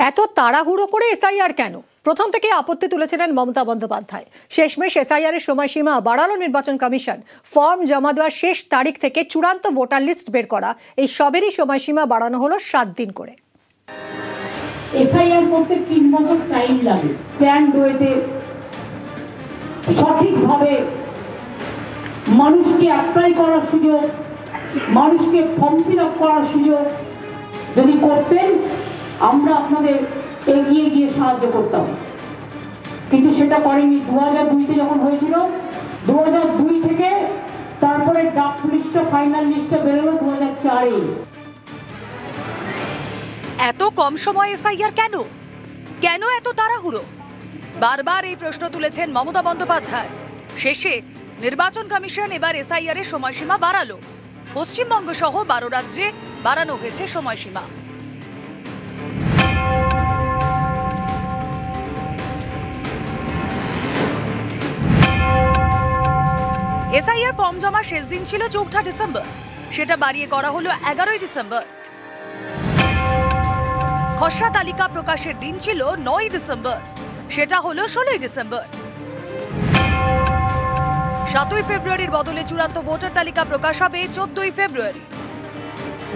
এত তাড়াহুড়ো করে এসআইআর কেন? প্রথম থেকে আপত্তি তুলেছিলেন মমতা বন্দ্যোপাধ্যায়। শেষমেশ এসআইআর এর সময়সীমা বাড়ালো নির্বাচন কমিশন। ফর্ম জমা দেওয়ার শেষ তারিখ থেকে চূড়ান্ত ভোটার লিস্ট বের করা, এই সবেরই সময়সীমা বাড়ানো হলো 7 দিন করে। এসআইআর করতে 3 বছর টাইম লাগে। প্ল্যান্ড ওয়েতে সঠিকভাবে মানুষকে অ্যাপ্লাই করার সুযোগ, মানুষকে ফর্ম ফিল আপ করার সুযোগ যদি করতেন, আমরা আপনাদের এগিয়ে গিয়ে সাহায্য করতাম, কিন্তু সেটা করেনি। 2002-তে যখন হয়েছিল, 2002 থেকে তারপরে ড্রাফট লিস্টটা ফাইনাল লিস্টটা বেরোলো 2004-এ। এত কম সময় এসআইআর কেন? কেন এত তাড়াহুড়ো? বারবার এই প্রশ্ন তুলেছেন মমতা বন্দ্যোপাধ্যায়। শেষে নির্বাচন কমিশন এবার এসআইআর এর সময়সীমা বাড়ালো। পশ্চিমবঙ্গ সহ 12 রাজ্যে বাড়ানো হয়েছে সময়সীমা। এসআইআর ফর্ম জমা শেষ দিন ছিল 4 ডিসেম্বর, সেটা বাড়িয়ে করা হলো 11 ডিসেম্বর। খসড়া তালিকা প্রকাশের দিন ছিল 9 ডিসেম্বর, সেটা হলো 16 ডিসেম্বর। 7 ফেব্রুয়ারির বদলে চূড়ান্ত ভোটার তালিকা প্রকাশ হবে 14 ফেব্রুয়ারি।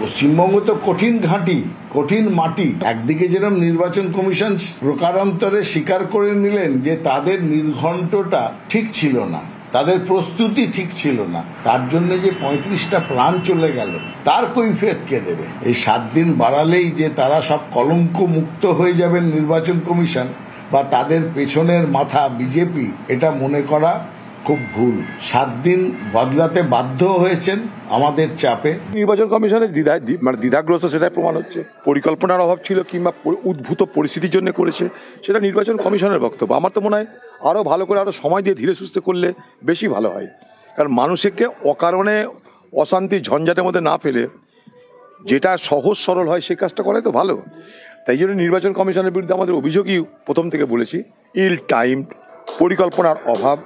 পশ্চিমবঙ্গ তো কঠিন ঘাঁটি, কঠিন মাটি। একদিকে যেরকম নির্বাচন কমিশন প্রকারান্তরে স্বীকার করে নিলেন যে তাদের নির্ঘণ্টটা ঠিক ছিল না, তাদের প্রস্তুতি ঠিক ছিল না, তার জন্য যে 35টা প্রাণ চলে গেল, তার কৈফিয়ত কে দেবে? এই 7 দিন বাড়ালেই যে তারা সব কলঙ্ক মুক্ত হয়ে যাবেন নির্বাচন কমিশন বা তাদের পেছনের মাথা বিজেপি, এটা মনে করা খুব ভুল। 7 দিন বদলাতে বাধ্য হয়েছেন আমাদের চাপে। নির্বাচন কমিশনের দ্বিধাগ্রস্ত, সেটাই প্রমাণ হচ্ছে। পরিকল্পনার অভাব ছিল কিংবা উদ্ভূত পরিস্থিতির জন্য করেছে, সেটা নির্বাচন কমিশনের বক্তব্য। আমার তো মনে হয় আরও ভালো করে, আরও সময় দিয়ে ধীরে সুস্থে করলে বেশি ভালো হয়। কারণ মানুষকে অকারণে অশান্তি ঝঞ্ঝাটের মধ্যে না ফেলে যেটা সহজ সরল হয় সেই কাজটা করাই তো ভালো। তাই জন্য নির্বাচন কমিশনের বিরুদ্ধে আমাদের অভিযোগই প্রথম থেকে বলেছি, ইল টাইম, পরিকল্পনার অভাব,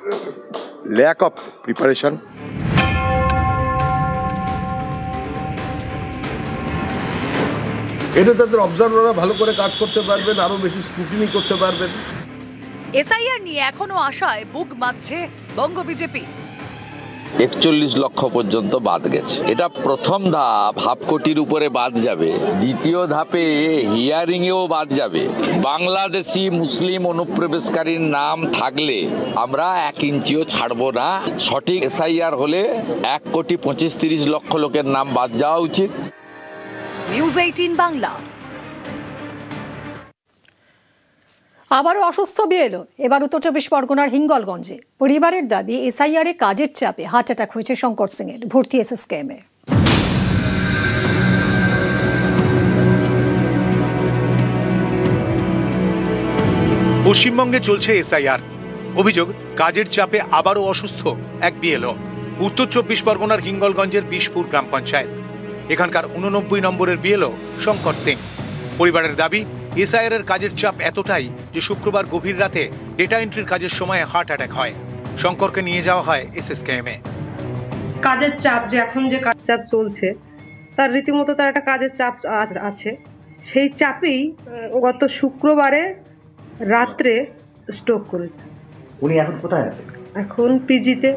ল্যাক অফ প্রিপারেশন। এটা তাদের অবজারভাররা ভালো করে কাজ করতে পারবেন, আরো বেশি স্ক্রুটিনি করতে পারবেন। এসআইআর নিয়ে এখনো আশায় বুক বাঁধছে বঙ্গ বিজেপি। 41 লক্ষ পর্যন্ত বাদ গেছে। এটা প্রথম ধাপ, হাফ কোটির উপরে বাদ যাবে। দ্বিতীয় ধাপে হিয়ারিং এও বাদ যাবে। বাংলাদেশি মুসলিম অনুপ্রবেশকারীর নাম থাকলে আমরা 1 ইঞ্চিও ছাড়বো না। সঠিক এসআইআর হলে 1,25,30 লক্ষ লোকের নাম বাদ যাওয়া উচিত। নিউজ 18 বাংলা। আবারও অসুস্থ বিএলও, এবার উত্তর 24 পরগনার হিঙ্গলগঞ্জে। পরিবারের দাবি এসআইআর এ কাজের চাপে হার্ট অ্যাটাক হয়েছে শঙ্কর সিং এর, ভর্তি এসএসকেএমে। পশ্চিমবঙ্গে চলছে এসআইআর। অভিযোগ, কাজের চাপে আবারও অসুস্থ এক বিএলও। উত্তর 24 পরগনার হিঙ্গলগঞ্জের বিশপুর গ্রাম পঞ্চায়েত। এখানকার 89 নম্বরের বিএলও শঙ্কর সিং। পরিবারের দাবি, এসআইআর এর কাজের চাপ এতটাই যে শুক্রবার গভীর রাতে ডেটা এন্ট্রির কাজের সময় হার্ট অ্যাটাক হয়। শঙ্করকে নিয়ে যাওয়া হয় এসএসকেএমে। কাজের চাপ, যে এখন যে কাজ চাপ চলছে, তার রীতিমতো তার একটা কাজের চাপ আছে। সেই চাপেই গত শুক্রবারে রাত্রে স্ট্রোক করেছে। উনি এখন কোথায় আছেন? এখন পিজিতে।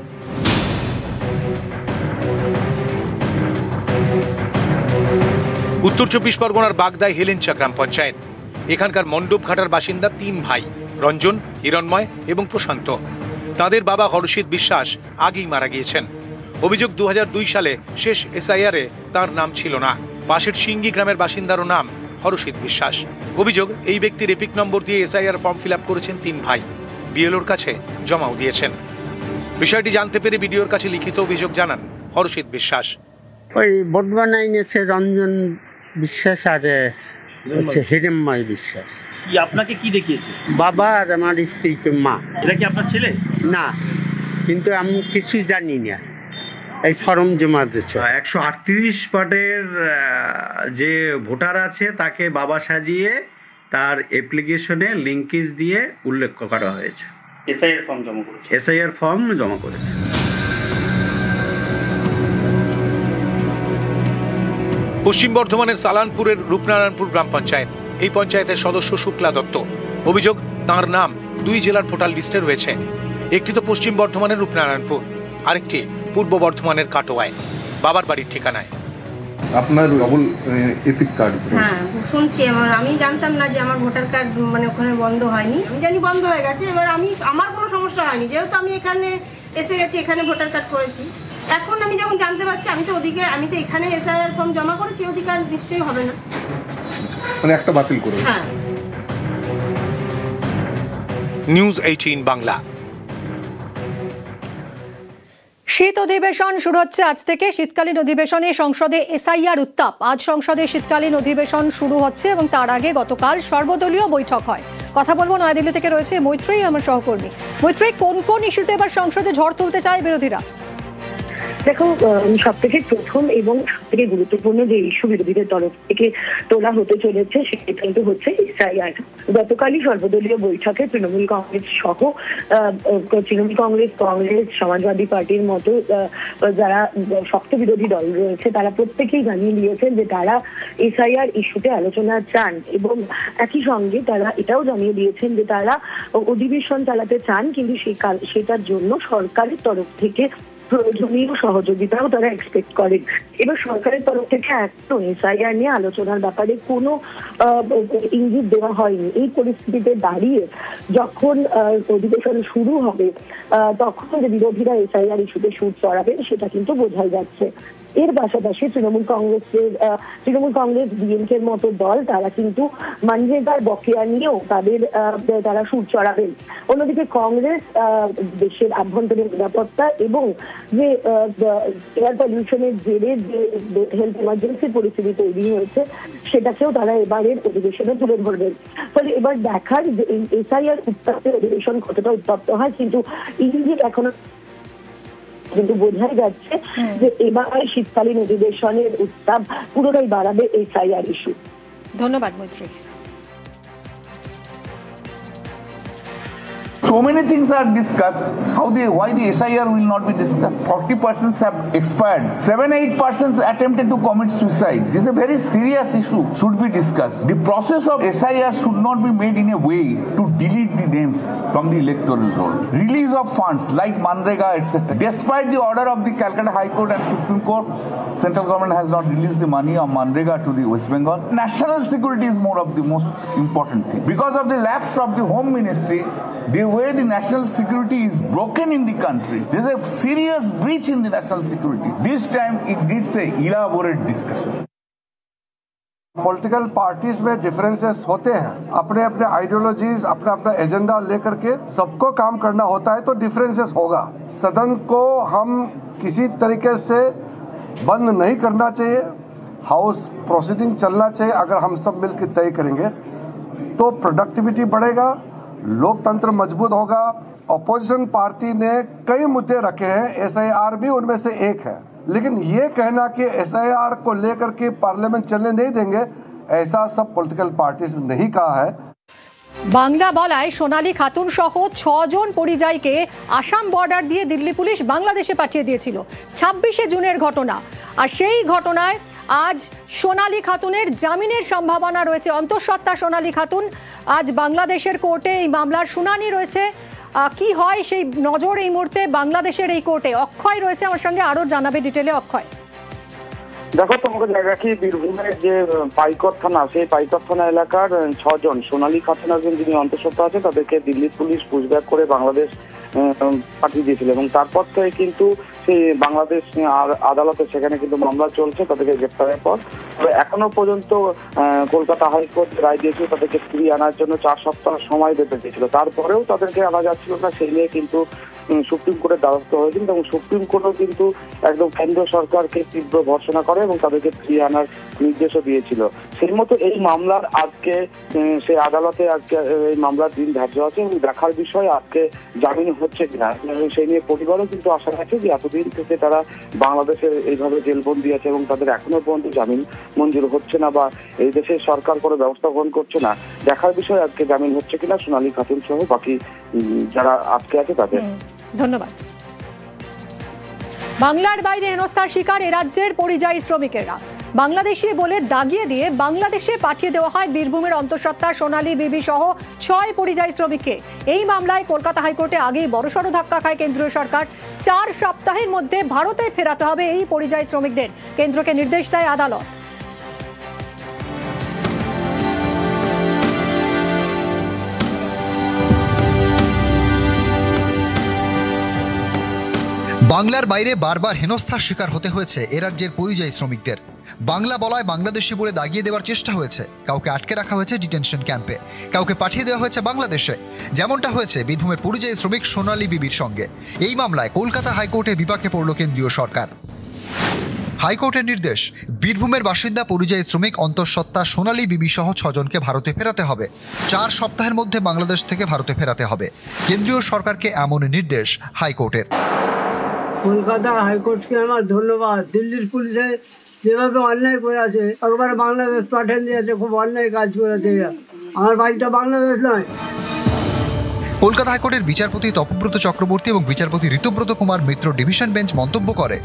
উত্তর 24 পরগনার বাগদায় হেলেঞ্চা গ্রাম পঞ্চায়েত। এখানকার মণ্ডপঘাটার বাসিন্দা 3 ভাই, রঞ্জন, হিরণময় এবং প্রশান্ত। তাদের বাবা হর্ষিত বিশ্বাস আগেই মারা গিয়েছেন। অভিযোগ, 2002 সালে শেষ এসআইআরে তার নাম ছিল না। পাশের সিঙ্গি গ্রামের বাসিন্দারও নাম হর্ষিত বিশ্বাস। অভিযোগ, এই ব্যক্তির এপিক নম্বর দিয়ে এসআইআর ফর্ম ফিল আপ করেছেন 3 ভাই, বিএলওর কাছে জমাও দিয়েছেন। বিষয়টি জানতে পেরে বিডিওর কাছে লিখিত অভিযোগ জানান হর্ষিত বিশ্বাস। ওই ভোট বানাই নিয়েছে রঞ্জন বিশ্বাস আর হিরণময় বিশ্বাস। আপনাকে কি দেখিয়েছে? বাবা আর আমার স্ত্রী তো মা। এটা কি আপনার ছেলে? না, কিন্তু আমি কিছু জানি না। এই ফর্ম জমা দিচ্ছে। 138 পার্টের যে ভোটার আছে তাকে বাবা সাজিয়ে তার অ্যাপ্লিকেশনে লিঙ্কেজ দিয়ে উল্লেখ করা হয়েছে। এসআইআর ফর্ম জমা করেছে। এসআইআর ফর্ম জমা করেছে। পশ্চিম বর্ধমানের সালানপুরের রূপনারায়ণপুর গ্রাম পঞ্চায়েত। এই পঞ্চায়েতের সদস্য শুক্লা দত্ত। অভিযোগ, তাঁর নাম 2 জেলার ভোটার লিস্টে রয়েছে। একটি তো পশ্চিম বর্ধমানের রূপনারায়ণপুর, আরেকটি পূর্ব বর্ধমানের কাটোয়ায়, বাবার বাড়ির ঠিকানায়। আপনার ডবল এপিক কার্ড? হ্যাঁ, শুনছি। আমি জানতাম না যে আমার ভোটার কার্ড মানে ওখানে বন্ধ হয়নি। আমি জানি বন্ধ হয়ে গেছে। এবার আমার কোনো সমস্যা হয়নি, যেহেতু আমি এখানে এসে গেছি, এখানে ভোটার কার্ড করেছি। এখন আমি যখন জানতে পারছি, আমি তো এখানে এসআইআর ফর্ম জমা করেছি, ওদিকে আর নিশ্চয়ই হবে না, মানে একটা বাতিল করে। হ্যাঁ। নিউজ 18 বাংলা। শীত অধিবেশন শুরু হচ্ছে আজ থেকে। শীতকালীন অধিবেশনে সংসদে এসআইআর উত্তাপ। আজ সংসদে শীতকালীন অধিবেশন শুরু হচ্ছে এবং তার আগে গতকাল সর্বদলীয় বৈঠক হয়। কথা বলবো, নয়াদিল্লি থেকে রয়েছে মৈত্রেয়ী, আমার সহকর্মী। মৈত্রেয়ী, কোন কোন ইস্যুতে এবার সংসদে ঝড় তুলতে চায় বিরোধীরা? দেখো, সব থেকে প্রথম এবং সব থেকে গুরুত্বপূর্ণ যে ইস্যু বিরোধীদের তরফ থেকে তোলা হতে চলেছে সেটা কিন্তু হচ্ছে এসআইআর। গতকালই সর্বদলীয় বৈঠকে তৃণমূল কংগ্রেস সহ তৃণমূল কংগ্রেস, সমাজবাদী পার্টির মতো যারা শক্ত বিরোধী দল রয়েছে তারা প্রত্যেকেই জানিয়ে দিয়েছেন যে তারা এসআইআর ইস্যুতে আলোচনা চান, এবং একই সঙ্গে তারা এটাও জানিয়ে দিয়েছেন যে তারা অধিবেশন চালাতে চান, কিন্তু সেটার জন্য সরকারের তরফ থেকে প্রয়োজনীয় সহযোগিতাও তারা এক্সপেক্ট করেন। এবার সরকারের তরফ থেকে একদম এসআইআর নিয়ে আলোচনার ব্যাপারে কোনো ইঙ্গিত দেওয়া হয়নি। এই পরিস্থিতিতে দাঁড়িয়ে যখন অধিবেশন শুরু হবে তখন যে বিরোধীরা এসআইআর ইস্যুতে সুর চড়াবেন সেটা কিন্তু বোঝাই যাচ্ছে। এর পাশাপাশি তৃণমূল কংগ্রেস, ডিএমকের মতো দল তারা কিন্তু মানরেগার বকেয়া নিয়েও তারা সুর চড়াবেন। অন্যদিকে কংগ্রেস দেশের আভ্যন্তরীণ নিরাপত্তা এবং যে এয়ার পলিউশনের জেরে যে হেলথ ইমার্জেন্সি পরিস্থিতি তৈরি হয়েছে সেটাকেও তারা এবারের অধিবেশনে তুলে ধরবেন। ফলে এবার দেখার যে এই এসআইআর উত্তপ্ত অধিবেশন কতটা উত্তপ্ত হয়, কিন্তু ইঙ্গিত এখনো কিন্তু বোঝাই যাচ্ছে যে এবার শীতকালীন অধিবেশনের উত্তাপ পুরোটাই বাড়াবে এসআইআর ইস্যু। ধন্যবাদ Maitreyi. So many things are discussed. Why the SIR will not be discussed? 40% have expired. 7-8% attempted to commit suicide. This is a very serious issue. Should be discussed. The process of SIR should not be made in a way to delete the names from the electoral roll. Release of funds like Manrega, etc. Despite the order of the Calcutta High Court and Supreme Court, central government has not released the money of Manrega to the West Bengal. National security is more of the most important thing. Because of the lapse of the Home Ministry, the way the national security is broken in the country, there is a serious breach in the national security. This time it needs a elaborate discussion. Political parties में differences होते हैं, अपने अपने ideologies, अपना अपना agenda लेकर के सबको काम करना होता है, तो डिफरेंसेस होगा। सदन को हम किसी तरीके से बंद नहीं करना चाहिए, हाउस प्रोसीडिंग चलना चाहिए। अगर हम सब मिलकर तय करेंगे तो प्रोडक्टिविटी बढ़ेगा, लोकतंत्र मजबूत होगा। अपोजिशन पार्टी ने कई मुद्दे रखे हैं, एसआईआर भी उनमें से एक है, लेकिन ये कहना कि एसआईआर को लेकर के पार्लियामेंट चलने नहीं देंगे, ऐसा सब पॉलिटिकल पार्टीज ने नहीं कहा है। বাংলা বলায় সোনালী খাতুন সহ 6 জন পরিযায়ীকে আসাম বর্ডার দিয়ে দিল্লি পুলিশ বাংলাদেশে পাঠিয়ে দিয়েছিল। 26শে জুনের ঘটনা, আর সেই ঘটনায় আজ সোনালী খাতুনের জামিনের সম্ভাবনা রয়েছে। অন্তঃসত্ত্বা সোনালী খাতুন আজ বাংলাদেশের কোর্টে এই মামলার শুনানি রয়েছে। কি হয় সেই নজর এই মুহূর্তে বাংলাদেশের এই কোর্টে। অক্ষয় রয়েছে আমার সঙ্গে, আরো জানাবে ডিটেলে। অক্ষয়, দেখো, তোমাকে জায়গা কি বীরভূমের যে পাইকর থানা, সেই পাইকর থানা এলাকার 6 জন সোনালী খাতুন একজন যিনি অন্তঃসত্ত্বা আছে, তাদেরকে দিল্লি পুলিশ পুশব্যাক করে বাংলাদেশ পাঠিয়ে দিয়েছিল, এবং তারপর থেকে কিন্তু সেই বাংলাদেশ আদালতে সেখানে কিন্তু মামলা চলছে তাদেরকে গ্রেপ্তারের পর। তবে এখনো পর্যন্ত কলকাতা হাইকোর্ট রায় দিয়েছিল তাদেরকে ফিরিয়ে আনার জন্য 4 সপ্তাহ সময় বেঁধে দিয়েছিল, তারপরেও তাদেরকে আনা যাচ্ছিল না। সেই নিয়ে কিন্তু সুপ্রিম কোর্টের দ্বারস্থ হয়েছিল, এবং সুপ্রিম কোর্টও কিন্তু একদম কেন্দ্র সরকারকে তীব্র ভর্ৎসনা করে এবং তাদেরকে ফিরিয়ে আনার নির্দেশও দিয়েছিল। সেই মতো এই মামলার আজকে সেই আদালতে আজকে এই মামলার দিন ধার্য আছে, এবং দেখার বিষয় আজকে জামিন হচ্ছে কিনা। সেই নিয়ে পরিবারও কিন্তু আশা রাখে যে এতদিন থেকে তারা বাংলাদেশে এইভাবে জেলবন্দি আছে এবং তাদের এখনো পর্যন্ত জামিন মঞ্জুর হচ্ছে না, বা এই দেশের সরকার কোনো ব্যবস্থা গ্রহণ করছে না। দেখার বিষয় আজকে জামিন হচ্ছে কিনা সোনালী খাতুন সহ বাকি যারা আটকে আছে তাদের। ধন্যবাদ। বাংলার বাইরে হেনস্থার শিকার এ রাজ্যের পরিযায়ী শ্রমিকেরা। বাংলাদেশি বলে দাগিয়ে দিয়ে বাংলাদেশে পাঠিয়ে দেওয়া হয় বীরভূমের অন্তঃসত্ত্বা সোনালী বিবি সহ 6 পরিযায়ী শ্রমিককে। এই মামলায় কলকাতা হাইকোর্টে আগেই বড়সড় ধাক্কা খায় কেন্দ্রীয় সরকার। 4 সপ্তাহের মধ্যে ভারতে ফেরাতে হবে এই পরিযায়ী শ্রমিকদের, কেন্দ্রকে নির্দেশ দেয় আদালত। বাংলার বাইরে বারবার হেনস্থার শিকার হতে হয়েছে এ রাজ্যের পরিযায়ী শ্রমিকদের। বাংলা বলায় বাংলাদেশি বলে দাগিয়ে দেওয়ার চেষ্টা হয়েছে, কাউকে আটকে রাখা হয়েছে ডিটেনশন ক্যাম্পে, কাউকে পাঠিয়ে দেওয়া হয়েছে বাংলাদেশে, যেমনটা হয়েছে বীরভূমের পরিযায়ী শ্রমিক সোনালী বিবির সঙ্গে। এই মামলায় কলকাতা হাইকোর্টে বিপাকে পড়ল কেন্দ্রীয় সরকার। হাইকোর্টের নির্দেশ, বীরভূমের বাসিন্দা পরিযায়ী শ্রমিক অন্তঃসত্ত্বা সোনালী বিবি সহ 6 জনকে ভারতে ফেরাতে হবে। 4 সপ্তাহের মধ্যে বাংলাদেশ থেকে ভারতে ফেরাতে হবে। কেন্দ্রীয় সরকারকে এমন নির্দেশ হাইকোর্টের। কলকাতা হাইকোর্টকে আমার ধন্যবাদ। দিল্লির পুলিশে যেভাবে অন্যায় করে আছে, একবার বাংলাদেশ পাঠিয়ে দিয়েছে, খুব অন্যায় কাজ করেছে। আমার বাড়িটা বাংলাদেশ নয়। কলকাতা হাইকোর্টের বিচারপতি তপব্রত চক্রবর্তী এবং বিচারপতি ঋতুব্রত কুমার মিত্র ডিভিশন বেঞ্চ মন্তব্য করে,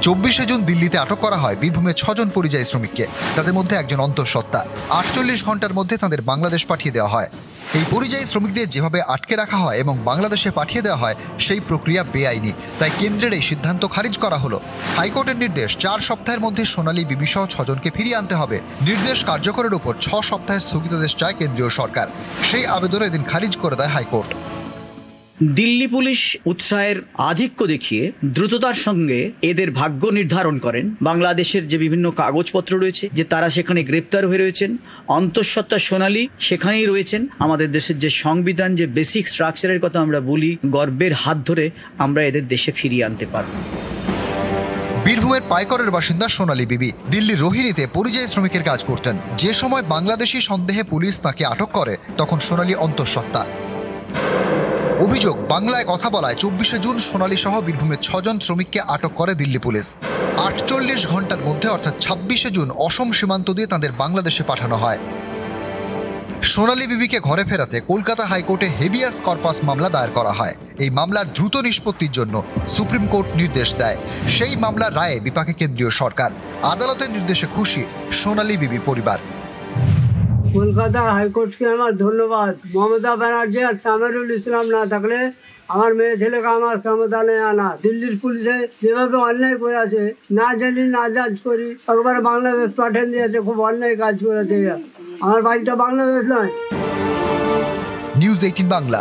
24শে জুন দিল্লিতে আটক করা হয় বীরভূমের 6 জন পরিযায়ী শ্রমিককে। তাদের মধ্যে একজন অন্তঃসত্ত্বা। 48 ঘন্টার মধ্যে তাদের বাংলাদেশ পাঠিয়ে দেওয়া হয়। এই পরিযায়ী শ্রমিকদের যেভাবে আটকে রাখা হয় এবং বাংলাদেশে পাঠিয়ে দেওয়া হয়, সেই প্রক্রিয়া বেআইনি। তাই কেন্দ্রের এই সিদ্ধান্ত খারিজ করা হলো। হাইকোর্টের নির্দেশ, 4 সপ্তাহের মধ্যে সোনালী বিবি সহ 6 জনকে ফিরিয়ে আনতে হবে। নির্দেশ কার্যকরের উপর 6 সপ্তাহের স্থগিতাদেশ চায় কেন্দ্রীয় সরকার। সেই আবেদন এদিন খারিজ করে দেয় হাইকোর্ট। দিল্লি পুলিশ উৎসাহের আধিক্য দেখিয়ে দ্রুততার সঙ্গে এদের ভাগ্য নির্ধারণ করেন। বাংলাদেশের যে বিভিন্ন কাগজপত্র রয়েছে, যে তারা সেখানে গ্রেপ্তার হয়ে রয়েছেন, অন্তঃসত্ত্বা সোনালী সেখানেই রয়েছেন। আমাদের দেশের যে সংবিধান, যে বেসিক স্ট্রাকচারের কথা আমরা বলি, গর্বের হাত ধরে আমরা এদের দেশে ফিরিয়ে আনতে পারব। বীরভূমের পাইকরের বাসিন্দা সোনালী বিবি দিল্লির রোহিণীতে পরিযায়ী শ্রমিকের কাজ করতেন। যে সময় বাংলাদেশি সন্দেহে পুলিশ তাকে আটক করে, তখন সোনালী অন্তঃসত্ত্বা। অভিযোগ, বাংলায় কথা বলায় 24শে জুন সোনালী সহ বীরভূমের 6 জন শ্রমিককে আটক করে দিল্লি পুলিশ। 48 ঘন্টার মধ্যে অর্থাৎ 26শে জুন অসম সীমান্ত দিয়ে তাদের বাংলাদেশে পাঠানো হয়। সোনালী বিবিকে ঘরে ফেরাতে কলকাতা হাইকোর্টে হেভিয়াস কর্পাস মামলা দায়ের করা হয়। এই মামলার দ্রুত নিষ্পত্তির জন্য সুপ্রিম কোর্ট নির্দেশ দেয়। সেই মামলার রায়ে বিপাকে কেন্দ্রীয় সরকার। আদালতের নির্দেশে খুশি সোনালী বিবির পরিবার। কলকাতা হাইকোর্টকে আমার ধন্যবাদ। মমতা ব্যানার্জি আর সামিরুল ইসলাম না থাকলে আমার মেয়ে ছেলেকে আমার ক্ষমতা নেই আনা। দিল্লির পুলিশে যেভাবে অন্যায় করে আছে, না জানি না জাজ করি, একবার বাংলাদেশ পাঠিয়ে দিয়েছে, খুব অন্যায় কাজ করেছে। আমার বাড়িটা বাংলাদেশ নয়। নিউজ 18 বাংলা।